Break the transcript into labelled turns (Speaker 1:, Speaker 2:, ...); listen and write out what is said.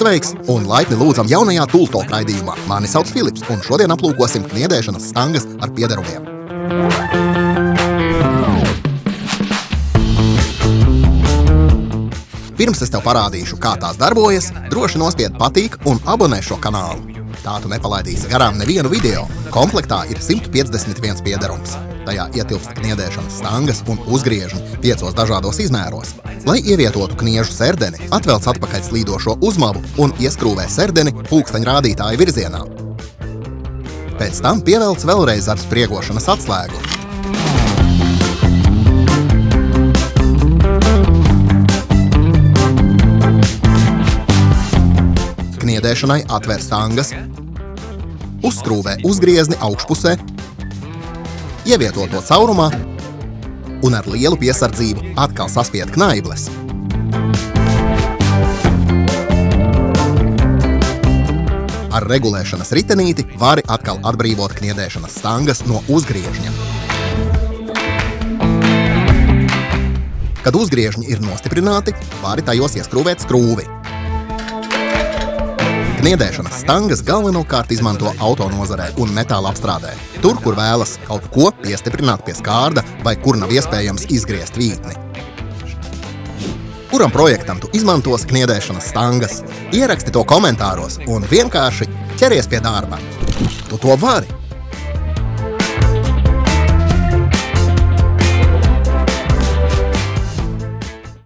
Speaker 1: sveiks un laipni lūdzam jaunajā Tultalk raidījumā. Mani sauc Filips, un šodien aplūkosim kniedēšanas stangas ar piederumiem. Pirms es tev parādīšu, kā tās darbojas, droši nospied patīk un abonē šo kanālu. Tā tu nepalaidīsi garām nevienu video. Komplektā ir 151 piederums. Tajā ietilpst kniedēšanas stangas un uzgriežņi 5 dažādos izmēros. Lai ievietotu kniežu serdeni, atvelc atpakaļ slīdošo uzmavu un ieskrūvē serdeni pulksteņrādītāja virzienā. Pēc tam pievelc vēlreiz ar spriegošanas atslēgu. Kniedēšanai atver stangas, uzskrūvē uzgriezni augšpusē, ievieto to caurumā un ar lielu piesardzību atkal saspied knaibles. Ar regulēšanas ritenīti vari atkal atbrīvot kniedēšanas stangas no uzgriežņa. Kad uzgriežņi ir nostiprināti, vari tajos ieskrūvēt skrūvi. Kniedēšanas stangas galvenokārt izmanto autonozarē un metāla apstrādē. Tur, kur vēlas kaut ko piestiprināt pie skārda vai kur nav iespējams izgriezt vītni. Kuram projektam tu izmantos kniedēšanas stangas? Ieraksti to komentāros un vienkārši ķeries pie darba. Tu to vari!